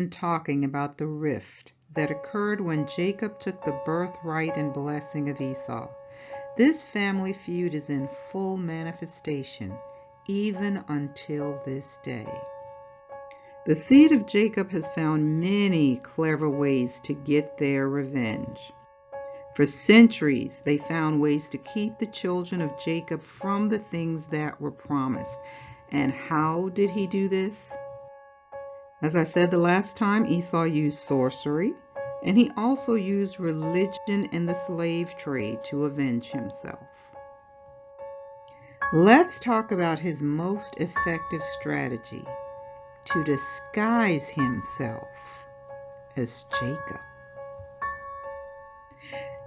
been talking about the rift that occurred when Jacob took the birthright and blessing of Esau. This family feud is in full manifestation, even until this day. The seed of Jacob has found many clever ways to get their revenge. For centuries, they found ways to keep the children of Jacob from the things that were promised. And how did he do this? As I said the last time, Esau used sorcery, and he also used religion and the slave trade to avenge himself. Let's talk about his most effective strategy: to disguise himself as Jacob.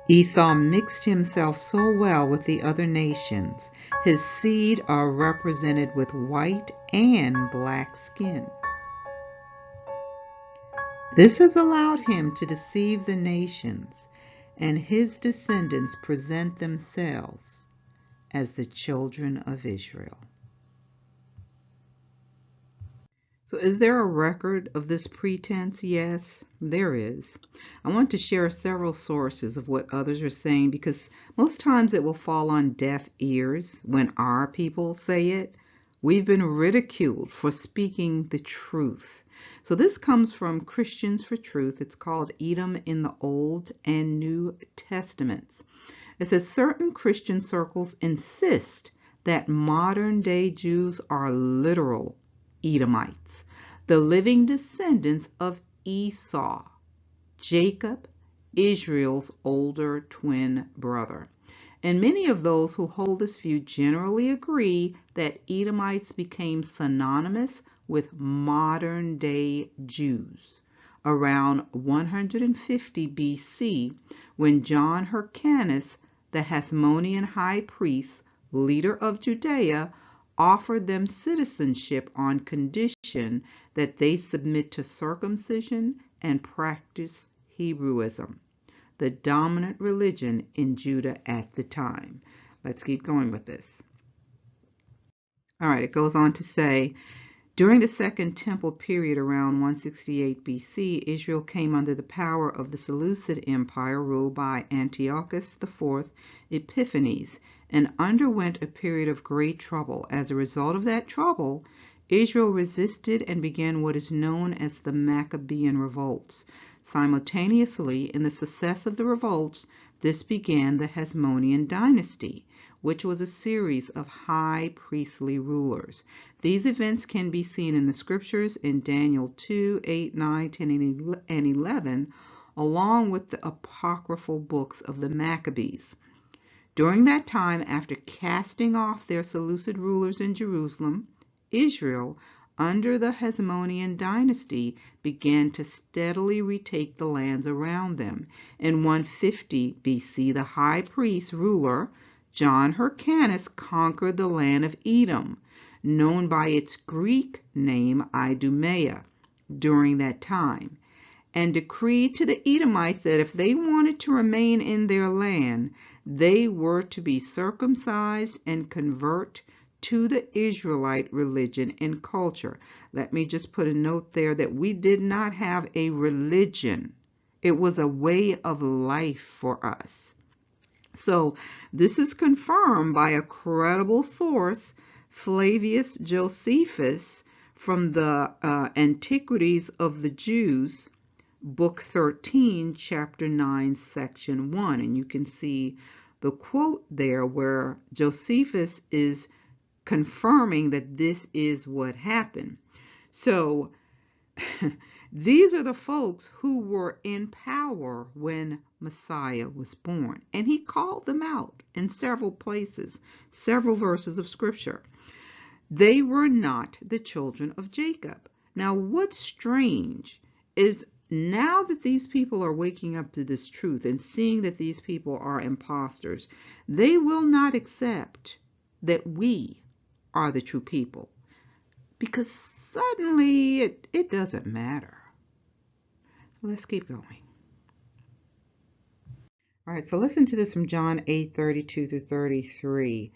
Esau mixed himself so well with the other nations. His seed are represented with white and black skin. This has allowed him to deceive the nations, and his descendants present themselves as the children of Israel. So is there a record of this pretense? Yes, there is. I want to share several sources of what others are saying, because most times it will fall on deaf ears when our people say it. We've been ridiculed for speaking the truth. So this comes from Christians for Truth. It's called Edom in the Old and New Testaments. It says certain Christian circles insist that modern day Jews are literal Edomites, the living descendants of Esau, Jacob, Israel's older twin brother. And many of those who hold this view generally agree that Edomites became synonymous with modern day Jews around 150 BC, when John Hyrcanus, the Hasmonean high priest, leader of Judea, offered them citizenship on condition that they submit to circumcision and practice Hebrewism, the dominant religion in Judah at the time. Let's keep going with this. All right, it goes on to say, during the Second Temple period around 168 BC, Israel came under the power of the Seleucid Empire ruled by Antiochus IV Epiphanes and underwent a period of great trouble. As a result of that trouble, Israel resisted and began what is known as the Maccabean revolts. Simultaneously, in the success of the revolts, this began the Hasmonean dynasty, which was a series of high priestly rulers. These events can be seen in the scriptures in Daniel 2, 8, 9, 10, and 11, along with the apocryphal books of the Maccabees. During that time, after casting off their Seleucid rulers in Jerusalem, Israel, under the Hasmonean dynasty, began to steadily retake the lands around them. In 150 BC, the high priest ruler John Hyrcanus conquered the land of Edom, known by its Greek name Idumea, during that time, and decreed to the Edomites that if they wanted to remain in their land, they were to be circumcised and convert to the Israelite religion and culture. Let me just put a note there that we did not have a religion. It was a way of life for us. So this is confirmed by a credible source, Flavius Josephus, from the Antiquities of the Jews, Book 13, Chapter 9, Section 1. And you can see the quote there where Josephus is confirming that this is what happened. So these are the folks who were in power when Messiah was born. And he called them out in several places, several verses of scripture. They were not the children of Jacob. Now, what's strange is now that these people are waking up to this truth and seeing that these people are imposters, they will not accept that we are the true people, because suddenly it doesn't matter. Let's keep going. All right, so listen to this from John 8:32 through 33.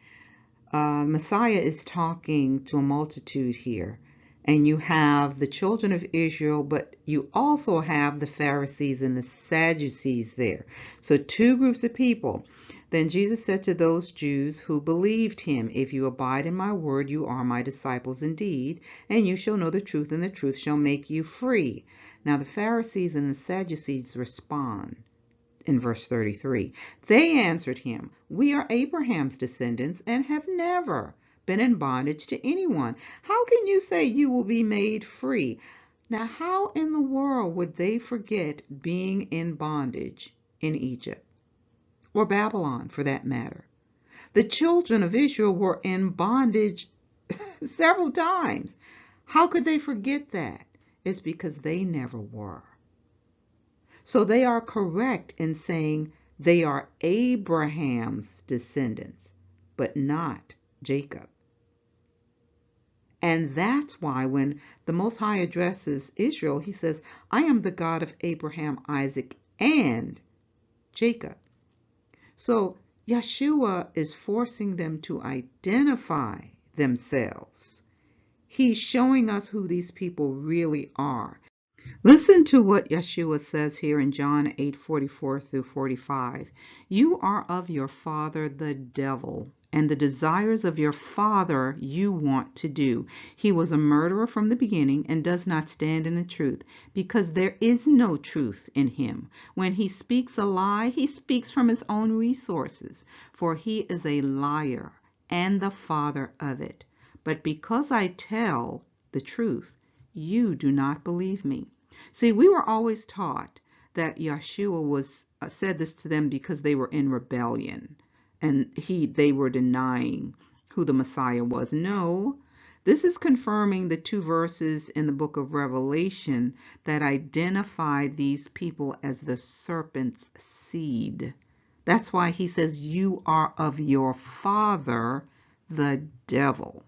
Messiah is talking to a multitude here, and you have the children of Israel, but you also have the Pharisees and the Sadducees there. So two groups of people. Then Jesus said to those Jews who believed him, "If you abide in my word, you are my disciples indeed, and you shall know the truth, and the truth shall make you free." Now the Pharisees and the Sadducees respond in verse 33. They answered him, "We are Abraham's descendants and have never been in bondage to anyone. How can you say you will be made free?" Now, how in the world would they forget being in bondage in Egypt, or Babylon for that matter? The children of Israel were in bondage several times. How could they forget that? It's because they never were. So they are correct in saying they are Abraham's descendants, but not Jacob. And that's why when the Most High addresses Israel, he says, "I am the God of Abraham, Isaac, and Jacob." So Yeshua is forcing them to identify themselves. He's showing us who these people really are. Listen to what Yeshua says here in John 8:44 through 45. "You are of your father the devil, and the desires of your father you want to do. He was a murderer from the beginning and does not stand in the truth, because there is no truth in him. When he speaks a lie, he speaks from his own resources, for he is a liar and the father of it. But because I tell the truth, you do not believe me." See, we were always taught that Yeshua said this to them because they were in rebellion and they were denying who the Messiah was. No, this is confirming the two verses in the book of Revelation that identify these people as the serpent's seed. That's why he says, "You are of your father, the devil."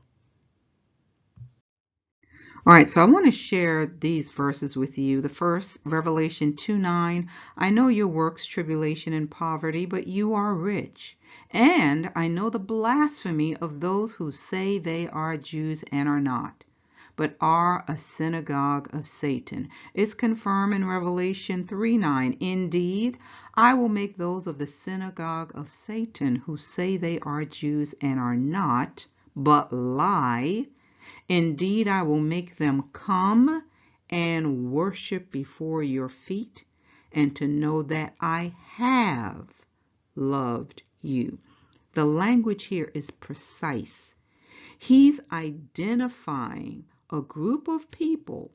All right, so I want to share these verses with you. The first, Revelation 2:9, "I know your works, tribulation, and poverty, but you are rich. And I know the blasphemy of those who say they are Jews and are not, but are a synagogue of Satan." It's confirmed in Revelation 3:9, "Indeed, I will make those of the synagogue of Satan who say they are Jews and are not, but lie. Indeed, I will make them come and worship before your feet, and to know that I have loved you." The language here is precise. He's identifying a group of people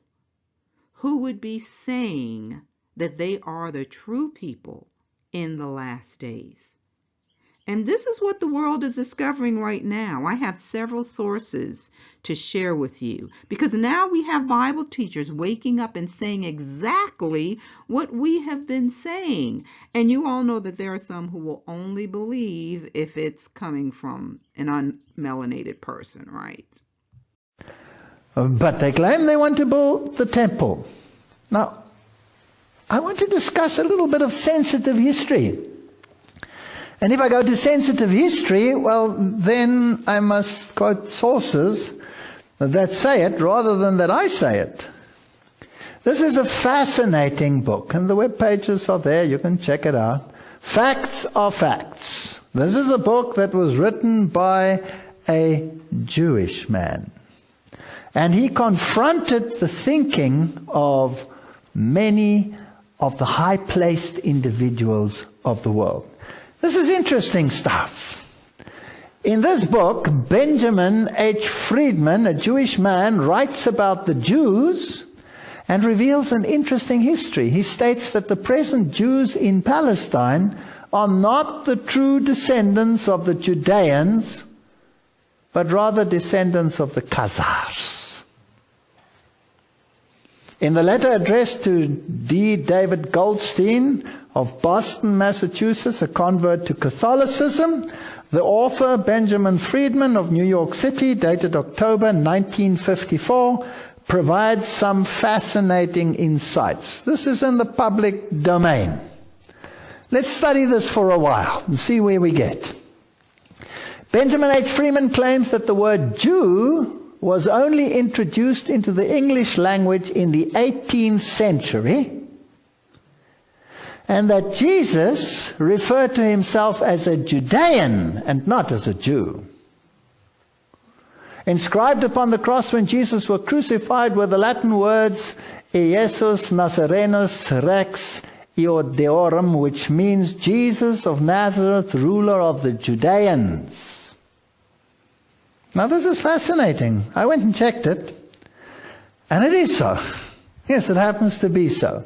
who would be saying that they are the true people in the last days. And this is what the world is discovering right now. I have several sources to share with you, because now we have Bible teachers waking up and saying exactly what we have been saying. And you all know that there are some who will only believe if it's coming from an unmelanated person, right? But they claim they want to build the temple. Now, I want to discuss a little bit of sensitive history. And if I go to sensitive history, well, then I must quote sources that say it rather than that I say it. This is a fascinating book, and the web pages are there. You can check it out. Facts are Facts. This is a book that was written by a Jewish man. And he confronted the thinking of many of the high-placed individuals of the world. This is interesting stuff. In this book, Benjamin H. Friedman, a Jewish man, writes about the Jews and reveals an interesting history. He states that the present Jews in Palestine are not the true descendants of the Judeans, but rather descendants of the Khazars. In the letter addressed to D. David Goldstein of Boston, Massachusetts, a convert to Catholicism, the author, Benjamin Friedman of New York City, dated October 1954, provides some fascinating insights. This is in the public domain. Let's study this for a while and see where we get. Benjamin H. Friedman claims that the word Jew was only introduced into the English language in the 18th century, and that Jesus referred to himself as a Judean and not as a Jew. Inscribed upon the cross when Jesus was crucified were the Latin words Iesus Nazarenus Rex Iodeorum, which means Jesus of Nazareth, ruler of the Judeans. Now this is fascinating. I went and checked it, and it is so. Yes, it happens to be so.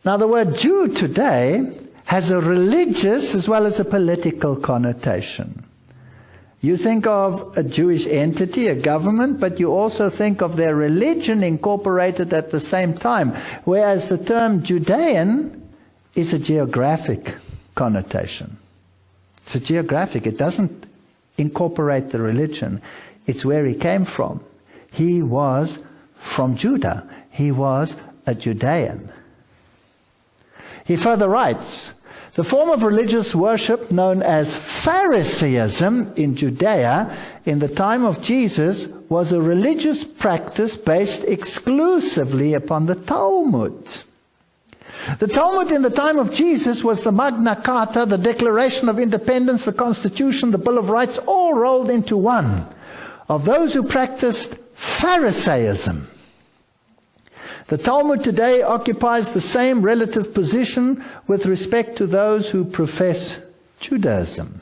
Now the word Jew today has a religious as well as a political connotation. You think of a Jewish entity, a government, but you also think of their religion incorporated at the same time. Whereas the term Judean is a geographic connotation. It's a geographic. It doesn't incorporate the religion. It's where he came from. He was from Judah. He was a Judean. He further writes, the form of religious worship known as Pharisaism in Judea in the time of Jesus was a religious practice based exclusively upon the Talmud. The Talmud in the time of Jesus was the Magna Carta, the Declaration of Independence, the Constitution, the Bill of Rights, all rolled into one, of those who practiced Pharisaism. The Talmud today occupies the same relative position with respect to those who profess Judaism.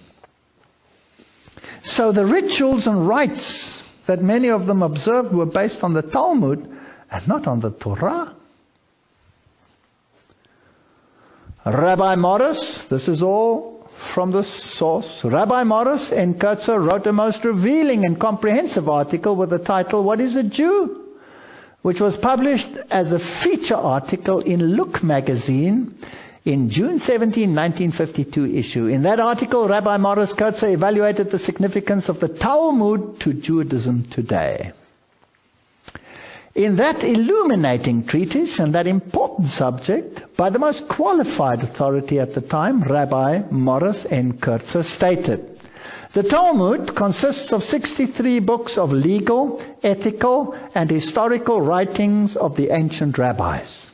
So the rituals and rites that many of them observed were based on the Talmud and not on the Torah. Rabbi Morris, this is all from the source. Rabbi Morris in Khazar wrote a most revealing and comprehensive article with the title, What is a Jew?, which was published as a feature article in Look magazine in June 17, 1952 issue. In that article, Rabbi Morris Khazar evaluated the significance of the Talmud to Judaism today. In that illuminating treatise and that important subject, by the most qualified authority at the time, Rabbi Morris N. Khazar stated, the Talmud consists of 63 books of legal, ethical, and historical writings of the ancient rabbis.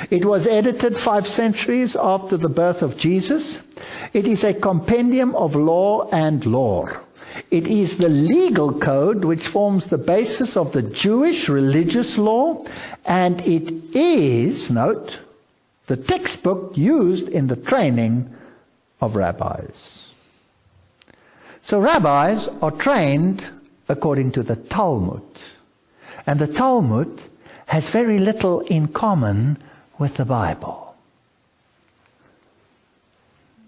It was edited 5 centuries after the birth of Jesus. It is a compendium of law and lore. It is the legal code which forms the basis of the Jewish religious law, and it is, note, the textbook used in the training of rabbis. So rabbis are trained according to the Talmud. And the Talmud has very little in common with the Bible.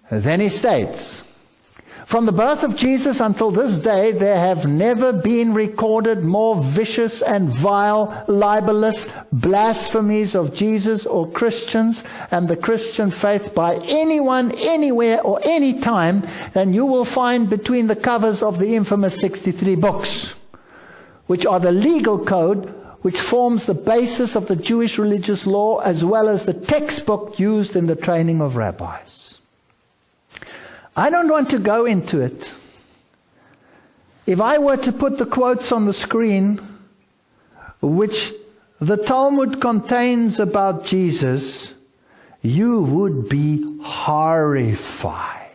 Then he states, from the birth of Jesus until this day, there have never been recorded more vicious and vile, libelous blasphemies of Jesus or Christians and the Christian faith by anyone, anywhere, or any time than you will find between the covers of the infamous 63 books, which are the legal code which forms the basis of the Jewish religious law as well as the textbook used in the training of rabbis. I don't want to go into it. If I were to put the quotes on the screen, which the Talmud contains about Jesus, you would be horrified.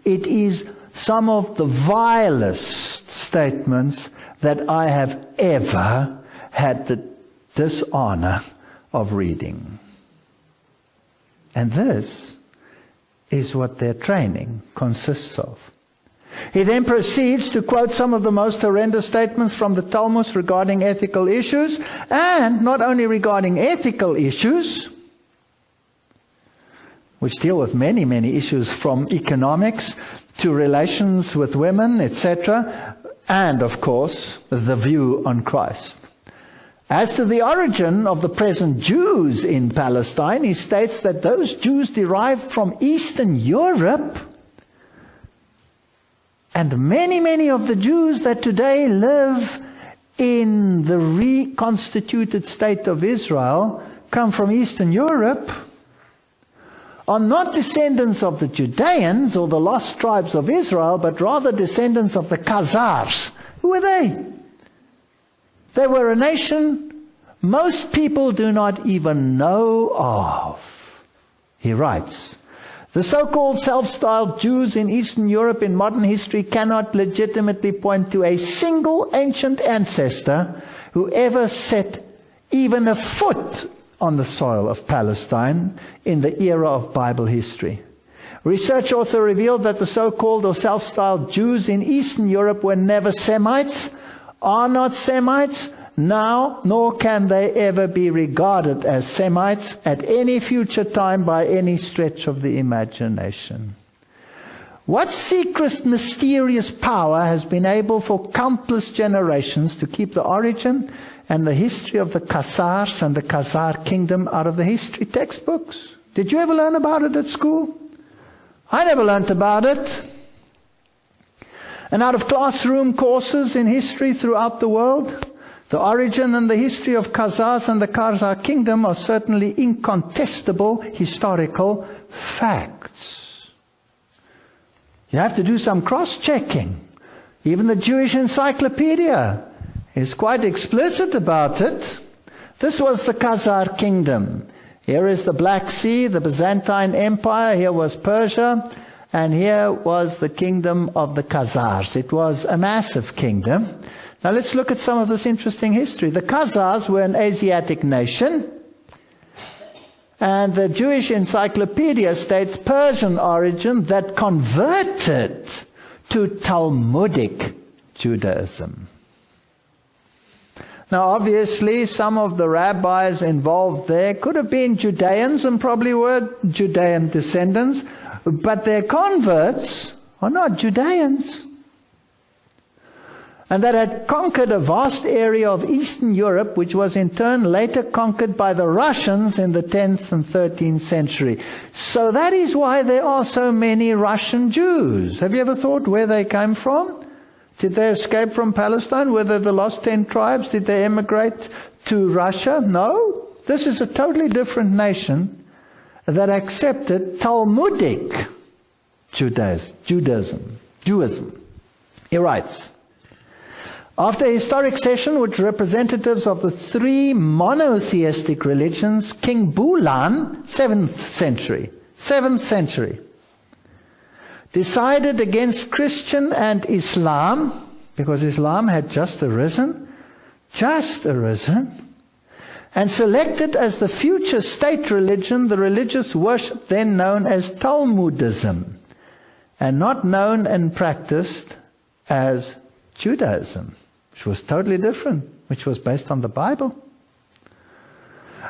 It is some of the vilest statements that I have ever had the dishonor of reading. And this is what their training consists of. He then proceeds to quote some of the most horrendous statements from the Talmud regarding ethical issues, and not only regarding ethical issues, which deal with many, many issues from economics to relations with women, etc., and, of course, the view on Christ. As to the origin of the present Jews in Palestine, he states that those Jews derived from Eastern Europe, and many, many of the Jews that today live in the reconstituted state of Israel come from Eastern Europe, are not descendants of the Judeans or the lost tribes of Israel, but rather descendants of the Khazars. Who are they? They were a nation most people do not even know of. He writes, the so-called self-styled Jews in Eastern Europe in modern history cannot legitimately point to a single ancient ancestor who ever set even a foot on the soil of Palestine in the era of Bible history. Research also revealed that the so-called or self-styled Jews in Eastern Europe were never Semites, are not Semites, now, nor can they ever be regarded as Semites at any future time by any stretch of the imagination. What secret, mysterious power has been able for countless generations to keep the origin and the history of the Khazars and the Khazar kingdom out of the history textbooks? Did you ever learn about it at school? I never learned about it. And out of classroom courses in history throughout the world, the origin and the history of Khazars and the Khazar kingdom are certainly incontestable historical facts. You have to do some cross-checking. Even the Jewish encyclopedia is quite explicit about it. This was the Khazar kingdom. Here is the Black Sea, the Byzantine Empire. Here was Persia. And here was the kingdom of the Khazars. It was a massive kingdom. Now let's look at some of this interesting history. The Khazars were an Asiatic nation. And the Jewish encyclopedia states Persian origin that converted to Talmudic Judaism. Now obviously some of the rabbis involved there could have been Judeans and probably were Judean descendants, but their converts are not Judeans. And that had conquered a vast area of Eastern Europe, which was in turn later conquered by the Russians in the 10th and 13th century. So that is why there are so many Russian Jews. Have you ever thought where they came from? Did they escape from Palestine? Were they the lost 10 tribes? Did they emigrate to Russia? No. This is a totally different nation that accepted Talmudic Judaism. He writes, after a historic session with representatives of the three monotheistic religions, King Bulan, 7th century, decided against Christian and Islam, because Islam had just arisen, and selected as the future state religion the religious worship then known as Talmudism, and not known and practiced as Judaism, which was totally different, which was based on the Bible.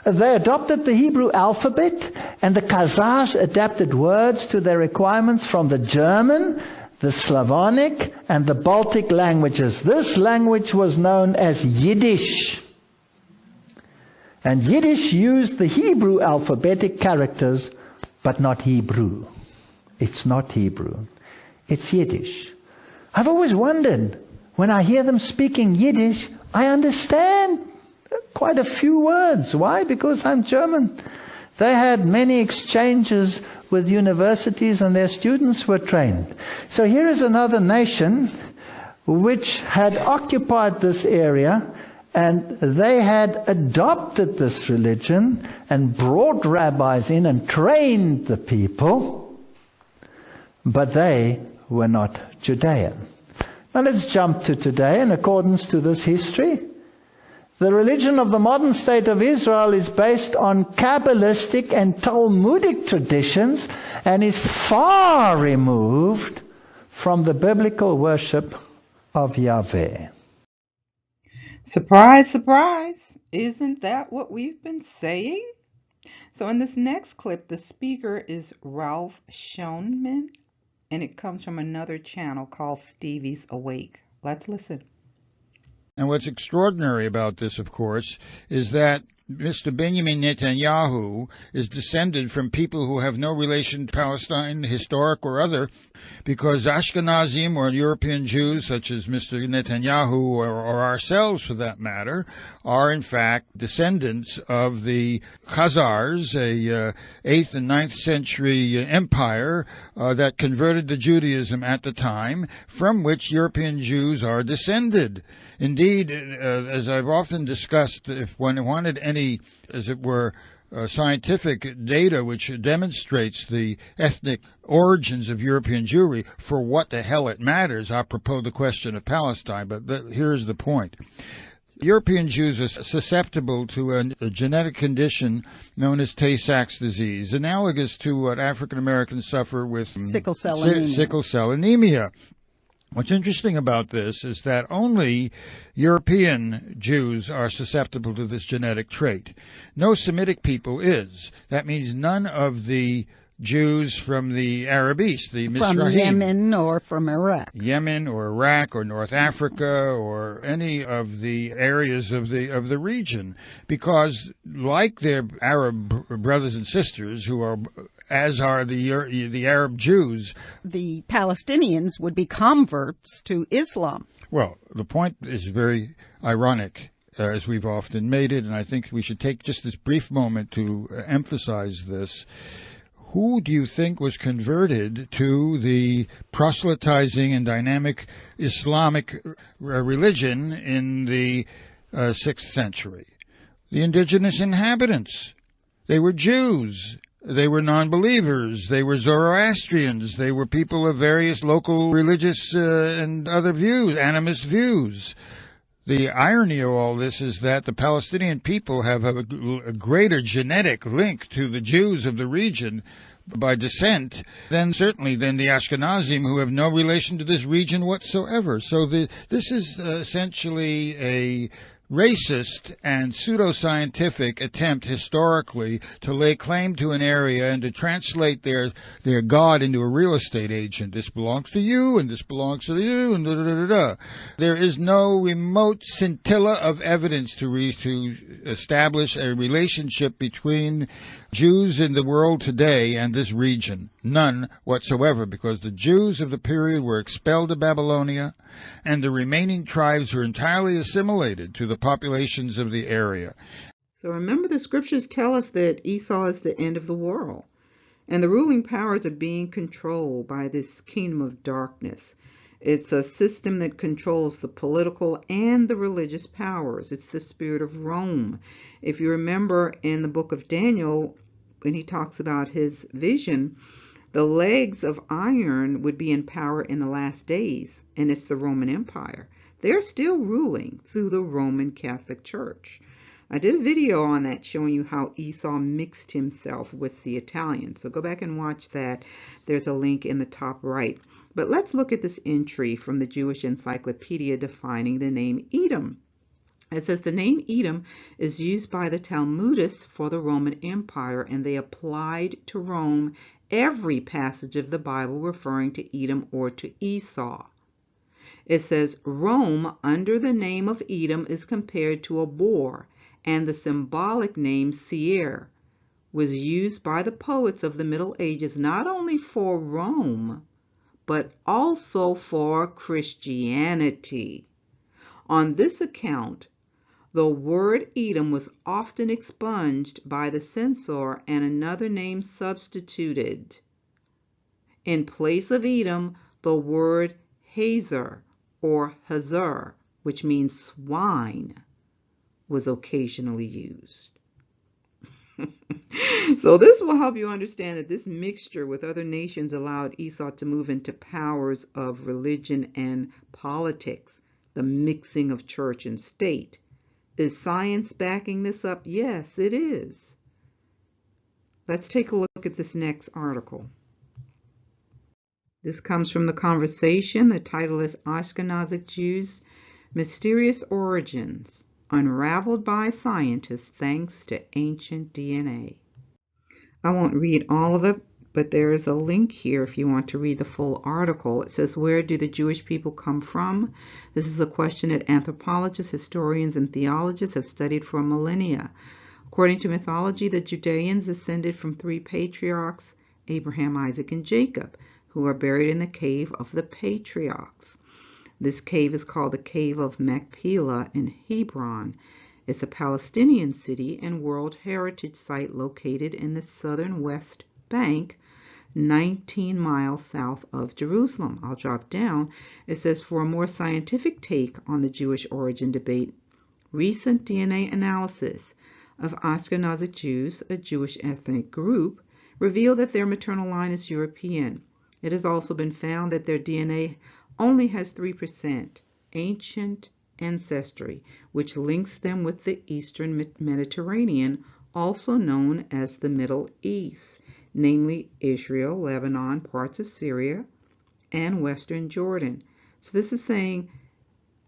They adopted the Hebrew alphabet, and the Khazars adapted words to their requirements from the German, the Slavonic, and the Baltic languages. This language was known as Yiddish. And Yiddish used the Hebrew alphabetic characters, but not Hebrew. It's not Hebrew. It's Yiddish. I've always wondered, when I hear them speaking Yiddish, I understand quite a few words. Why? Because I'm German. They had many exchanges with universities and their students were trained. So here is another nation which had occupied this area, and they had adopted this religion and brought rabbis in and trained the people, but they were not Judean. Now let's jump to today. In accordance to this history, the religion of the modern state of Israel is based on Kabbalistic and Talmudic traditions and is far removed from the biblical worship of Yahweh. Surprise, surprise. Isn't that what we've been saying? So in this next clip, the speaker is Ralph Schoenman, and it comes from another channel called Stevie's Awake. Let's listen. And what's extraordinary about this, of course, is that Mr. Benjamin Netanyahu is descended from people who have no relation to Palestine, historic or other, because Ashkenazim or European Jews, such as Mr. Netanyahu or ourselves for that matter, are in fact descendants of the Khazars, a 8th and 9th century empire that converted to Judaism at the time, from which European Jews are descended. Indeed, as I've often discussed, if one wanted any, as it were, scientific data which demonstrates the ethnic origins of European Jewry, for what the hell it matters, apropos the question of Palestine, but here's the point. European Jews are susceptible to a genetic condition known as Tay-Sachs disease, analogous to what African Americans suffer with sickle cell anemia. What's interesting about this is that only European Jews are susceptible to this genetic trait. No Semitic people is. That means none of the Jews from the Arab East, the Mizrahim. From Yemen or from Iraq. Yemen or Iraq or North Africa or any of the areas of the region, because like their Arab brothers and sisters, who are, as are the Arab Jews, the Palestinians would be converts to Islam. Well, the point is very ironic, as we've often made it, and I think we should take just this brief moment to emphasize this. Who do you think was converted to the proselytizing and dynamic Islamic religion in the 6th century? The indigenous inhabitants. They were Jews. They were non-believers. They were Zoroastrians. They were people of various local religious and other views, animist views. The irony of all this is that the Palestinian people have a greater genetic link to the Jews of the region by descent than the Ashkenazim, who have no relation to this region whatsoever. So this is essentially a racist and pseudoscientific attempt historically to lay claim to an area and to translate their God into a real estate agent. This belongs to you, and this belongs to you, and da-da-da-da-da. There is no remote scintilla of evidence to establish a relationship between Jews in the world today and this region. None whatsoever, because the Jews of the period were expelled to Babylonia, and the remaining tribes were entirely assimilated to the populations of the area. So remember, the scriptures tell us that Esau is the end of the world, and the ruling powers are being controlled by this kingdom of darkness. It's a system that controls the political and the religious powers. It's the spirit of Rome. If you remember in the book of Daniel, when he talks about his vision, the legs of iron would be in power in the last days, and it's the Roman Empire. They're still ruling through the Roman Catholic Church. I did a video on that showing you how Esau mixed himself with the Italians. So go back and watch that. There's a link in the top right. But let's look at this entry from the Jewish Encyclopedia defining the name Edom. It says the name Edom is used by the Talmudists for the Roman Empire, and they applied to Rome every passage of the Bible referring to Edom or to Esau. It says Rome under the name of Edom is compared to a boar, and the symbolic name Seir was used by the poets of the Middle Ages not only for Rome, but also for Christianity. On this account, the word Edom was often expunged by the censor and another name substituted. In place of Edom, the word Khazar or Khazar, which means swine, was occasionally used. So this will help you understand that this mixture with other nations allowed Esau to move into powers of religion and politics, the mixing of church and state. Is science backing this up? Yes, it is. Let's take a look at this next article. This comes from The Conversation. The title is Ashkenazic Jews' Mysterious Origins, Unraveled by Scientists Thanks to Ancient DNA. I won't read all of it, but there is a link here if you want to read the full article. It says, where do the Jewish people come from? This is a question that anthropologists, historians, and theologians have studied for millennia. According to mythology, the Judeans descended from three patriarchs, Abraham, Isaac, and Jacob, who are buried in the cave of the patriarchs. This cave is called the Cave of Machpelah in Hebron. It's a Palestinian city and World Heritage Site located in the southern West Bank, 19 miles south of Jerusalem. I'll drop down. It says, for a more scientific take on the Jewish origin debate, recent DNA analysis of Ashkenazic Jews, a Jewish ethnic group, revealed that their maternal line is European. It has also been found that their DNA only has 3% ancient ancestry, which links them with the Eastern Mediterranean, also known as the Middle East, namely Israel, Lebanon, parts of Syria, and Western Jordan. So this is saying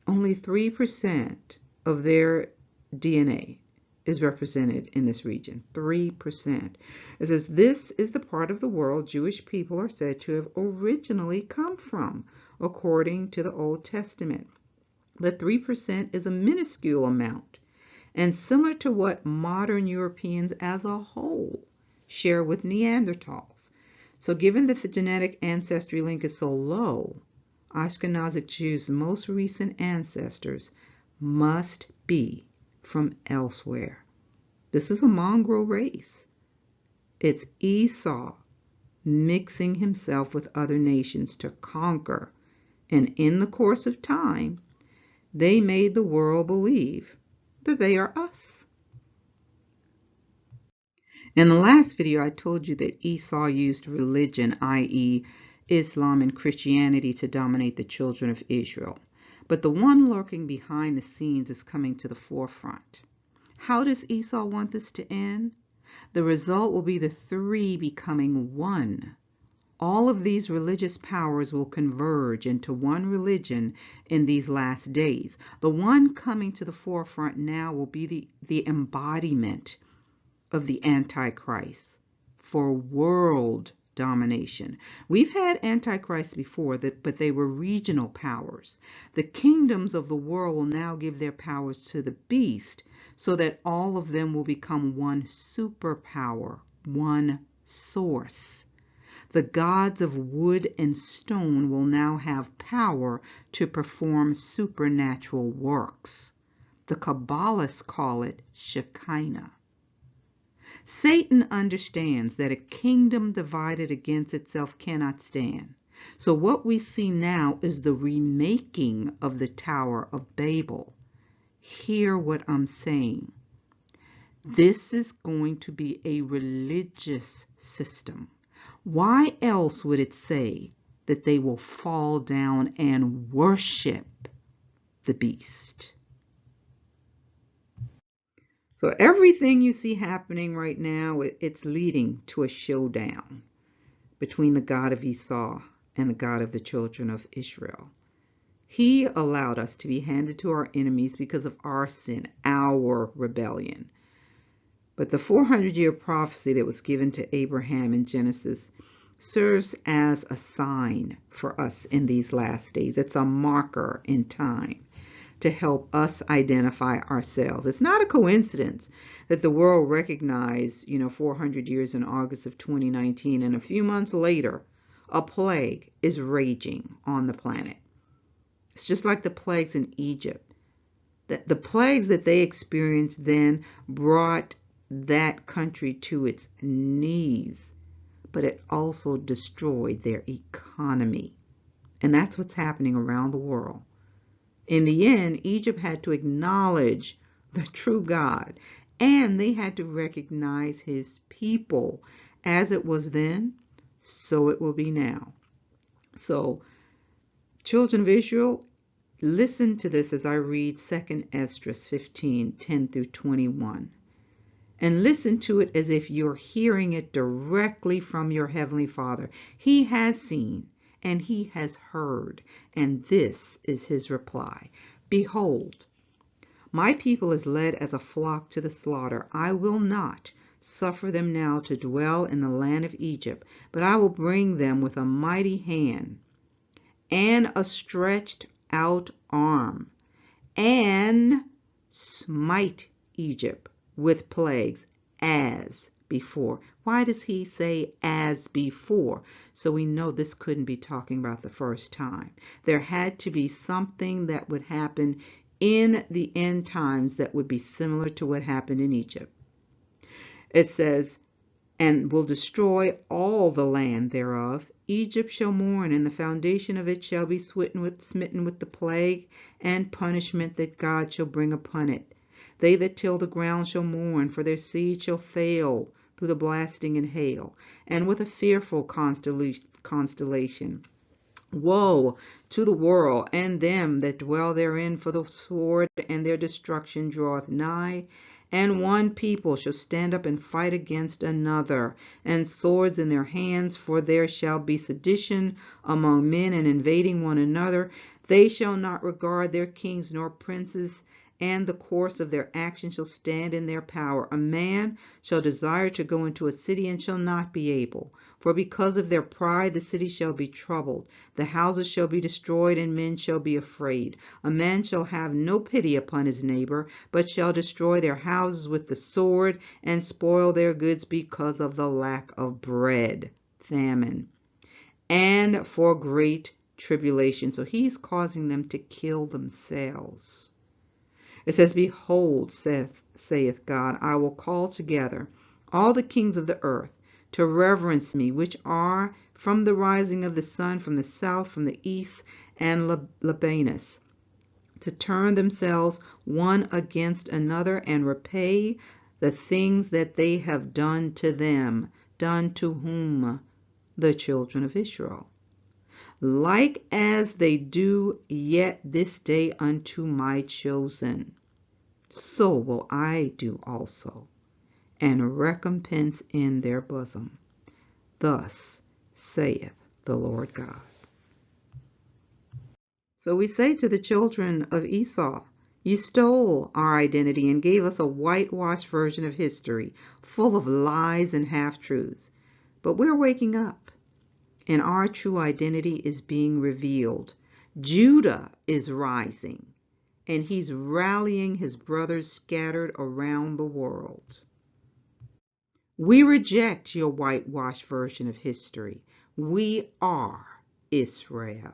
only 3% of their DNA is represented in this region. 3%. It says this is the part of the world Jewish people are said to have originally come from, according to the Old Testament. But 3% is a minuscule amount, and similar to what modern Europeans as a whole share with Neanderthals. So given that the genetic ancestry link is so low, Ashkenazic Jews' most recent ancestors must be from elsewhere. This is a mongrel race. It's Esau mixing himself with other nations to conquer, and in the course of time, they made the world believe that they are us. In the last video, I told you that Esau used religion, i.e. Islam and Christianity, to dominate the children of Israel. But the one lurking behind the scenes is coming to the forefront. How does Esau want this to end? The result will be the three becoming one. All of these religious powers will converge into one religion in these last days. The one coming to the forefront now will be the embodiment of the Antichrist for world domination. We've had Antichrists before, but they were regional powers. The kingdoms of the world will now give their powers to the beast, so that all of them will become one superpower, one source. The gods of wood and stone will now have power to perform supernatural works. The Kabbalists call it Shekinah. Satan understands that a kingdom divided against itself cannot stand. So what we see now is the remaking of the Tower of Babel. Hear what I'm saying. This is going to be a religious system. Why else would it say that they will fall down and worship the beast? So everything you see happening right now, it's leading to a showdown between the God of Esau and the God of the children of Israel. He allowed us to be handed to our enemies because of our sin, our rebellion. But the 400-year prophecy that was given to Abraham in Genesis serves as a sign for us in these last days. It's a marker in time to help us identify ourselves. It's not a coincidence that the world recognized, 400 years in August of 2019, and a few months later, a plague is raging on the planet. It's just like the plagues in Egypt. The plagues that they experienced then brought that country to its knees, but it also destroyed their economy. And that's what's happening around the world. In the end, Egypt had to acknowledge the true God, and they had to recognize his people. As it was then, so it will be now. So, children of Israel, listen to this as I read 2 Esdras 15, 10 through 21. And listen to it as if you're hearing it directly from your Heavenly Father. He has seen and he has heard, and this is his reply. Behold, my people is led as a flock to the slaughter. I will not suffer them now to dwell in the land of Egypt, but I will bring them with a mighty hand and a stretched out arm, and smite Egypt with plagues as before. Why does he say as before? So we know this couldn't be talking about the first time. There had to be something that would happen in the end times that would be similar to what happened in Egypt. It says, and will destroy all the land thereof. Egypt shall mourn, and the foundation of it shall be smitten with the plague and punishment that God shall bring upon it. They that till the ground shall mourn, for their seed shall fail through the blasting and hail, and with a fearful constellation. Woe to the world and them that dwell therein, for the sword and their destruction draweth nigh. And one people shall stand up and fight against another, and swords in their hands, for there shall be sedition among men, and invading one another. They shall not regard their kings nor princes, and the course of their action shall stand in their power. A man shall desire to go into a city, and shall not be able. For because of their pride the city shall be troubled, the houses shall be destroyed, and men shall be afraid. A man shall have no pity upon his neighbor, but shall destroy their houses with the sword, and spoil their goods because of the lack of bread, famine, and for great tribulation. So he's causing them to kill themselves. It says, behold, saith God, I will call together all the kings of the earth to reverence me, which are from the rising of the sun, from the south, from the east, and Lebanus, to turn themselves one against another, and repay the things that they have done to them. Done to whom? The children of Israel. Like as they do yet this day unto my chosen, so will I do also, and recompense in their bosom. Thus saith the Lord God. So we say to the children of Esau, you stole our identity and gave us a whitewashed version of history, full of lies and half-truths. But we're waking up, and our true identity is being revealed. Judah is rising, and he's rallying his brothers scattered around the world. We reject your whitewashed version of history. We are Israel.